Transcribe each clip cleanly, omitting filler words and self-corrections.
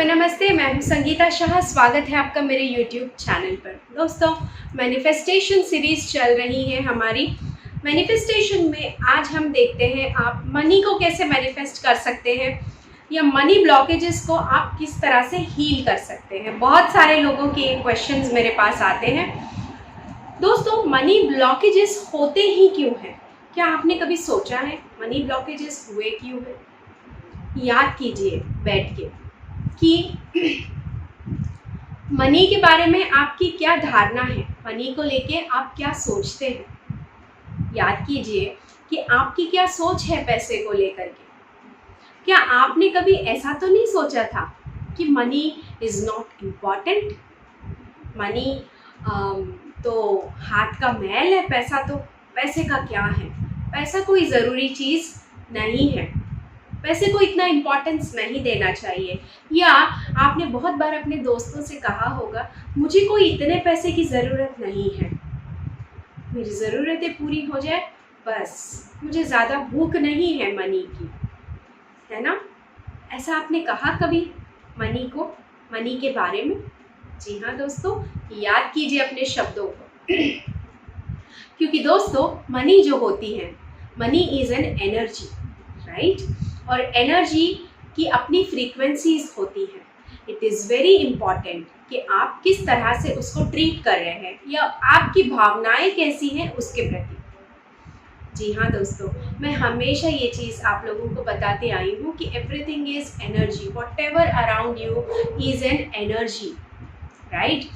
सबको नमस्ते। मैं हूं संगीता शाह। स्वागत है आपका मेरे YouTube चैनल पर। दोस्तों, मैनिफेस्टेशन सीरीज़ चल रही है हमारी। मैनिफेस्टेशन में आज हम देखते हैं आप मनी को कैसे मैनिफेस्ट कर सकते हैं या मनी ब्लॉकेजेस को आप किस तरह से हील कर सकते हैं। बहुत सारे लोगों के क्वेश्चंस मेरे पास आते हैं। दोस्तों, मनी ब्लॉकेजेस होते ही क्यों हैं? क्या आपने कभी सोचा है मनी ब्लॉकेजेस हुए क्यों हैं? याद कीजिए बैठ के कि मनी के बारे में आपकी क्या धारणा है, मनी को लेके आप क्या सोचते हैं। याद कीजिए कि आपकी क्या सोच है पैसे को लेकर के। क्या आपने कभी ऐसा तो नहीं सोचा था कि money is not important, money तो हाथ का मैल है, पैसे का क्या है, पैसा कोई ज़रूरी चीज़ नहीं है, पैसे को इतना इम्पोर्टेंस नहीं देना चाहिए। या आपने बहुत बार अपने दोस्तों से कहा होगा, मुझे कोई इतने पैसे की ज़रूरत नहीं है, मेरी ज़रूरतें पूरी हो जाए बस, मुझे ज़्यादा भूख नहीं है मनी की, है ना? ऐसा आपने कहा कभी मनी के बारे में? जी हाँ दोस्तों, याद कीजिए अपने शब्दों को। क्योंकि दोस्तों, मनी जो होती है, money is an energy, right? और एनर्जी की अपनी फ्रीक्वेंसीज होती हैं। इट इज़ वेरी इम्पॉर्टेंट कि आप किस तरह से उसको ट्रीट कर रहे हैं या आपकी भावनाएं कैसी हैं उसके प्रति। जी हाँ दोस्तों, मैं हमेशा ये चीज़ आप लोगों को बताते आई हूँ कि everything is energy, whatever around you is an energy, right?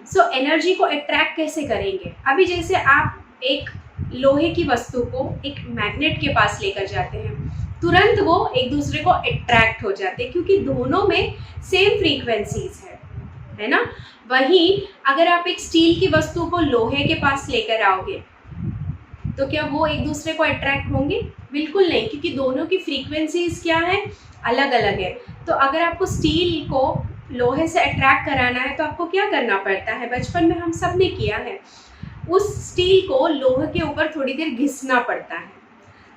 So energy को अट्रैक्ट कैसे करेंगे? अभी जैसे आप एक लोहे की वस्तु को एक मैग्नेट के पास लेकर जाते हैं, तुरंत वो एक दूसरे को अट्रैक्ट हो जाते हैं क्योंकि दोनों में सेम फ्रीक्वेंसीज है ना? वहीं अगर आप एक स्टील की वस्तु को लोहे के पास लेकर आओगे तो क्या वो एक दूसरे को अट्रैक्ट होंगे? बिल्कुल नहीं, क्योंकि दोनों की फ्रीक्वेंसीज क्या है, अलग अलग है। तो अगर आपको स्टील को लोहे से अट्रैक्ट कराना है तो आपको क्या करना पड़ता है? बचपन में हम सब ने किया है, उस स्टील को लोहे के ऊपर थोड़ी देर घिसना पड़ता है।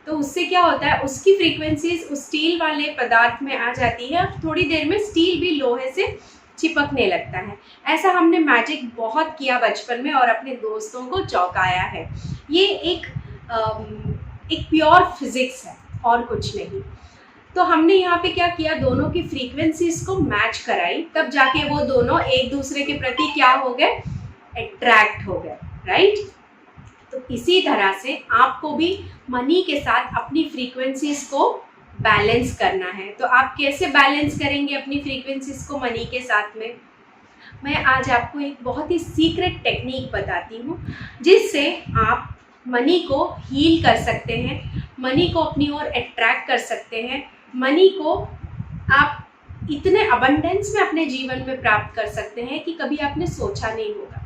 तो उससे क्या होता है, उसकी फ्रीक्वेंसीज उस स्टील वाले पदार्थ में आ जाती है और थोड़ी देर में स्टील भी लोहे से चिपकने लगता है। ऐसा हमने मैजिक बहुत किया बचपन में और अपने दोस्तों को चौंकाया है। ये एक प्योर फिजिक्स है और कुछ नहीं। तो हमने यहाँ पे क्या किया, दोनों की फ्रीक्वेंसीज को मैच कराई, तब जाके वो दोनों एक दूसरे के प्रति क्या हो गए, अट्रैक्ट हो गए, राइट? तो इसी तरह से आपको भी मनी के साथ अपनी फ्रीक्वेंसीज को बैलेंस करना है। तो आप कैसे बैलेंस करेंगे अपनी फ्रीक्वेंसीज को मनी के साथ में? मैं आज आपको एक बहुत ही सीक्रेट टेक्निक बताती हूँ जिससे आप मनी को हील कर सकते हैं, मनी को अपनी ओर अट्रैक्ट कर सकते हैं, मनी को आप इतने अबंडेंस में अपने जीवन में प्राप्त कर सकते हैं कि कभी आपने सोचा नहीं होगा।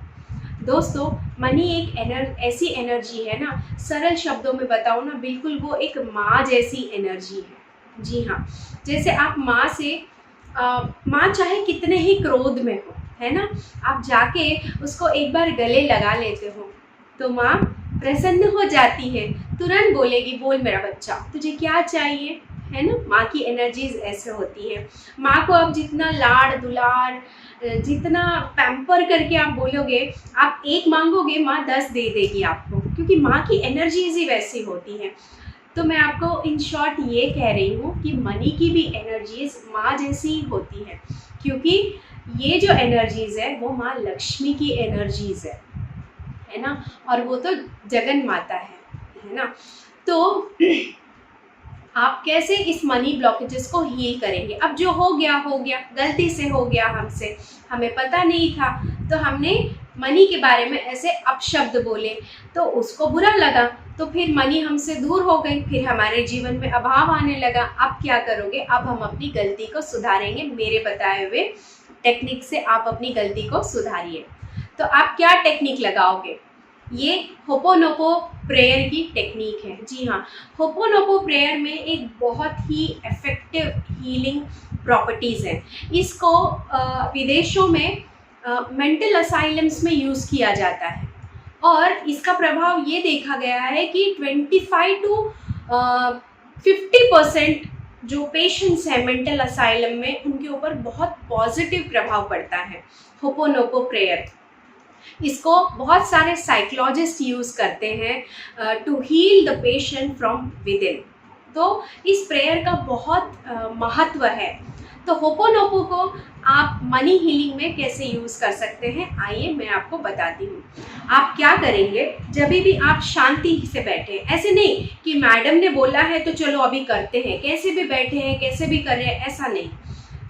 दोस्तों, मनी एक ऐसी एनर्जी है ना, सरल शब्दों में बताऊँ ना, बिल्कुल वो एक माँ जैसी एनर्जी है। जी हाँ, जैसे आप माँ चाहे कितने ही क्रोध में हो, है ना, आप जाके उसको एक बार गले लगा लेते हो तो माँ प्रसन्न हो जाती है, तुरंत बोलेगी, बोल मेरा बच्चा, तुझे क्या चाहिए, है ना? माँ की एनर्जीज ऐसे होती है। माँ को आप जितना लाड़ दुलार, जितना पैम्पर करके आप बोलोगे, आप एक मांगोगे माँ 10 दे देगी आपको, क्योंकि माँ की एनर्जीज ही वैसी होती हैं। तो मैं आपको इन शॉर्ट ये कह रही हूँ कि मनी की भी एनर्जीज माँ जैसी ही होती है, क्योंकि ये जो एनर्जीज है वो माँ लक्ष्मी की एनर्जीज है ना? और वो तो जगन माता है ना? तो आप कैसे इस मनी ब्लॉकेजेस को हील करेंगे? अब जो हो गया, गलती से हो गया हमसे, हमें पता नहीं था, तो हमने मनी के बारे में ऐसे अपशब्द बोले तो उसको बुरा लगा, तो फिर मनी हमसे दूर हो गई, फिर हमारे जीवन में अभाव आने लगा। अब क्या करोगे? अब हम अपनी गलती को सुधारेंगे। मेरे बताए हुए टेक्निक से आप अपनी गलती को सुधारिए। तो आप क्या टेक्निक लगाओगे? ये होपोनोपो प्रेयर की टेक्निक है। जी हाँ, होपोनोपो प्रेयर में एक बहुत ही इफेक्टिव हीलिंग प्रॉपर्टीज़ हैं। इसको विदेशों में मेंटल असाइलम्स में यूज़ किया जाता है और इसका प्रभाव ये देखा गया है कि 25 to 50% जो पेशेंट्स हैं मेंटल असाइलम में, उनके ऊपर बहुत पॉजिटिव प्रभाव पड़ता है होपोनोपो प्रेयर। इसको बहुत सारे साइकोलॉजिस्ट यूज़ करते हैं to heal the patient from within. तो इस प्रेयर का बहुत महत्व है। तो होपोनोपो को आप मनी हीलिंग में कैसे यूज़ कर सकते हैं, आइए मैं आपको बताती हूँ। आप क्या करेंगे, जब भी आप शांति से बैठे, ऐसे नहीं कि मैडम ने बोला है तो चलो अभी करते हैं, कैसे भी बैठे हैं कैसे भी कर रहे हैं, ऐसा नहीं।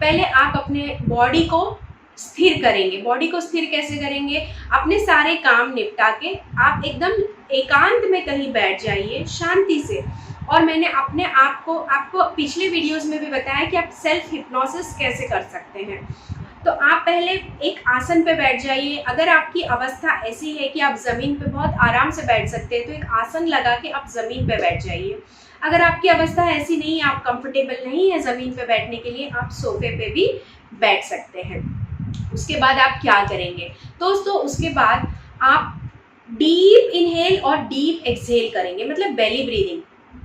पहले आप अपने बॉडी को स्थिर करेंगे। बॉडी को स्थिर कैसे करेंगे, अपने सारे काम निपटा के आप एकदम एकांत में कहीं बैठ जाइए शांति से। और मैंने अपने आप को आपको पिछले वीडियोस में भी बताया कि आप सेल्फ हिप्नोसिस कैसे कर सकते हैं। तो आप पहले एक आसन पे बैठ जाइए। अगर आपकी अवस्था ऐसी है कि आप ज़मीन पे बहुत आराम से बैठ सकते हैं तो एक आसन लगा के आप ज़मीन पे बैठ जाइए। अगर आपकी अवस्था ऐसी नहीं है, आप कंफर्टेबल नहीं है ज़मीन पे बैठने के लिए, आप सोफे पे भी बैठ सकते हैं। उसके बाद आप क्या करेंगे दोस्तों, उसके बाद आप डीप इनहेल और डीप एक्सहेल करेंगे, मतलब बेली ब्रीदिंग,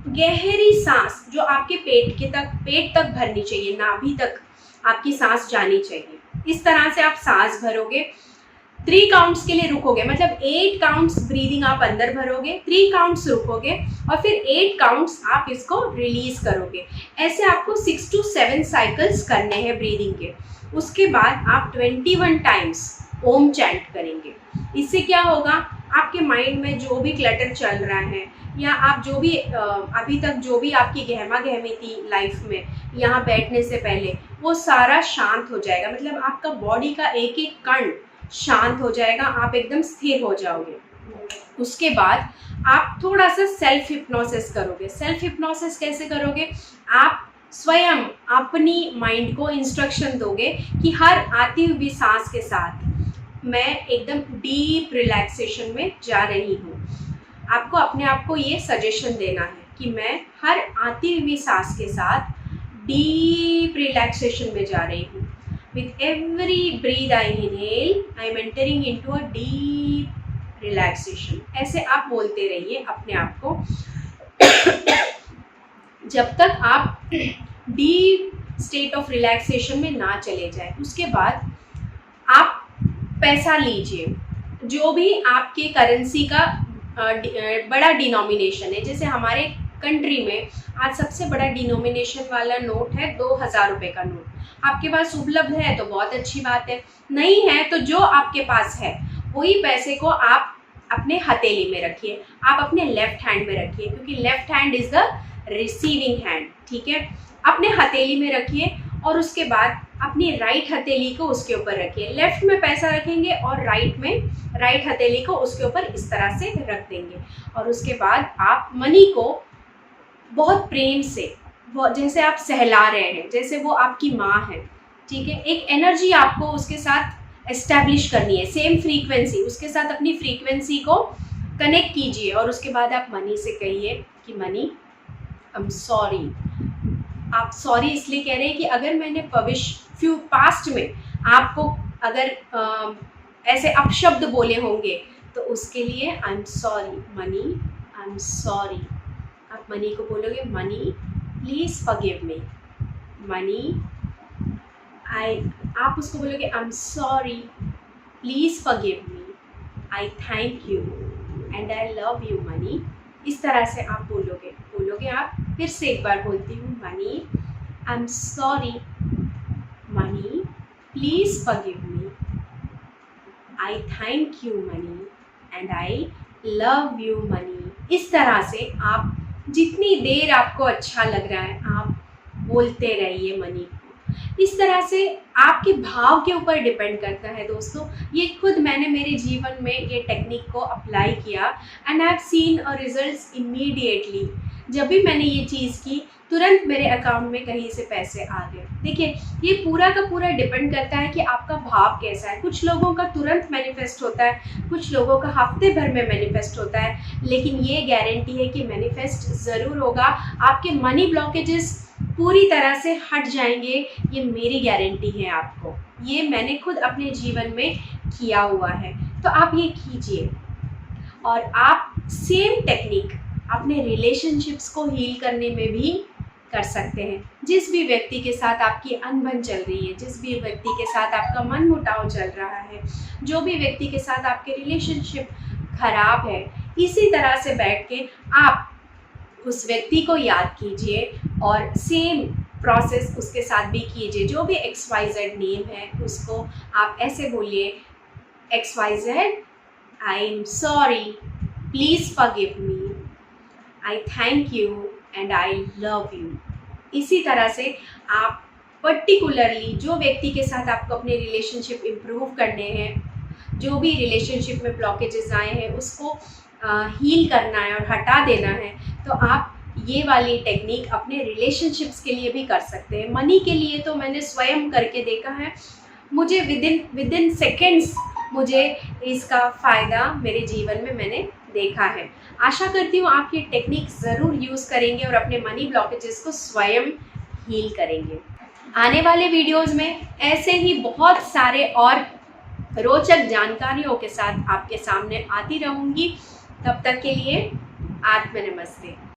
गहरी सांस जो आपके पेट तक भरनी चाहिए, नाभि तक आपकी सांस जानी चाहिए। इस तरह से आप सांस भरोगे, 3 काउंट्स के लिए रुकोगे, मतलब 8 काउंट्स ब्रीदिंग आप अंदर भरोगे, 3 काउंट्स रुकोगे और फिर 8 काउंट्स आप इसको रिलीज करोगे। ऐसे आपको 6 to 7 साइकिल्स करने हैं ब्रीदिंग के। उसके बाद आप 21 टाइम्स ओम चैंट करेंगे। इससे क्या होगा, आपके माइंड में जो भी क्लटर चल रहा है या आप जो भी अभी तक जो भी आपकी गहमा गहमी थी लाइफ में यहाँ बैठने से पहले, वो सारा शांत हो जाएगा। मतलब आपका बॉडी का एक एक कण शांत हो जाएगा, आप एकदम स्थिर हो जाओगे। उसके बाद आप थोड़ा सा सेल्फ हिप्नोसिस करोगे। सेल्फ हिप्नोसिस कैसे करोगे, आप स्वयं अपनी माइंड को इंस्ट्रक्शन दोगे कि हर आती हुई सांस के साथ मैं एकदम डीप रिलैक्सेशन में जा रही हूँ। आपको अपने आप को ये सजेशन देना है कि मैं हर आती हुई सांस के साथ डीप रिलैक्सेशन में जा रही हूँ। With every breath I inhale, I am entering into a deep relaxation. ऐसे आप बोलते रहिए अपने आप को जब तक आप डीप स्टेट ऑफ रिलैक्सेशन में ना चले जाए। उसके बाद आप पैसा लीजिए, जो भी आपके करेंसी का बड़ा डिनोमिनेशन है। जैसे हमारे कंट्री में आज सबसे बड़ा डिनोमिनेशन वाला नोट है 2000 रुपये का नोट। आपके पास उपलब्ध है तो बहुत अच्छी बात है, नहीं है तो जो आपके पास है वही पैसे को आप अपने हथेली में रखिए, आप अपने लेफ्ट हैंड में रखिए, क्योंकि left hand is the receiving hand. ठीक है, अपने हथेली में रखिए और उसके बाद अपनी राइट हथेली को उसके ऊपर रखिए। लेफ्ट में पैसा रखेंगे और राइट हथेली को उसके ऊपर इस तरह से रख देंगे। और उसके बाद आप मनी को बहुत प्रेम से, जैसे आप सहला रहे हैं, जैसे वो आपकी माँ है, ठीक है, एक एनर्जी आपको उसके साथ एस्टैब्लिश करनी है, सेम फ्रीक्वेंसी, उसके साथ अपनी फ्रीक्वेंसी को कनेक्ट कीजिए। और उसके बाद आप मनी से कहिए कि मनी आई एम सॉरी। आप सॉरी इसलिए कह रहे हैं कि अगर मैंने पास्ट में आपको अगर ऐसे अपशब्द बोले होंगे तो उसके लिए I am sorry money, I am sorry. आप मनी को बोलोगे money please forgive me, money आप उसको बोलोगे I am sorry please forgive me, I thank you and I love you money. इस तरह से आप बोलोगे आप। फिर से एक बार बोलती हूँ, money I am sorry, money please forgive me, I thank you money and I love you money. इस तरह से आप जितनी देर आपको अच्छा लग रहा है आप बोलते रहिए मनी को। इस तरह से आपके भाव के ऊपर डिपेंड करता है दोस्तों। ये खुद मैंने मेरे जीवन में ये टेक्निक को अप्लाई किया and I have seen a results immediately. जब भी मैंने ये चीज़ की तुरंत मेरे अकाउंट में कहीं से पैसे आ गए। देखिए, ये पूरा का पूरा डिपेंड करता है कि आपका भाव कैसा है। कुछ लोगों का तुरंत मैनिफेस्ट होता है, कुछ लोगों का हफ्ते भर में मैनिफेस्ट होता है, लेकिन ये गारंटी है कि मैनिफेस्ट ज़रूर होगा। आपके मनी ब्लॉकेजेस पूरी तरह से हट जाएंगे, ये मेरी गारंटी है आपको। ये मैंने खुद अपने जीवन में किया हुआ है, तो आप ये कीजिए। और आप सेम टेक्निक अपने रिलेशनशिप्स को हील करने में भी कर सकते हैं। जिस भी व्यक्ति के साथ आपकी अनबन चल रही है, जिस भी व्यक्ति के साथ आपका मनमुटाव चल रहा है, जो भी व्यक्ति के साथ आपके रिलेशनशिप खराब है, इसी तरह से बैठ के आप उस व्यक्ति को याद कीजिए और सेम प्रोसेस उसके साथ भी कीजिए। जो भी XYZ नेम है उसको आप ऐसे बोलिए, XYZ, I am sorry, please forgive me, I thank you and I love you. इसी तरह से आप पर्टिकुलरली जो व्यक्ति के साथ आपको अपने रिलेशनशिप इम्प्रूव करने हैं, जो भी रिलेशनशिप में ब्लॉकेजेस आए हैं उसको हील करना है और हटा देना है, तो आप ये वाली टेक्निक अपने रिलेशनशिप्स के लिए भी कर सकते हैं। मनी के लिए तो मैंने स्वयं करके देखा है, मुझे विद इन सेकेंड्स मुझे इसका फ़ायदा मेरे जीवन में मैंने देखा है। आशा करती हूँ आप ये टेक्निक ज़रूर यूज़ करेंगे और अपने मनी ब्लॉकेजेस को स्वयं हील करेंगे। आने वाले वीडियोज़ में ऐसे ही बहुत सारे और रोचक जानकारियों के साथ आपके सामने आती रहूँगी। तब तक के लिए आत्म नमस्ते।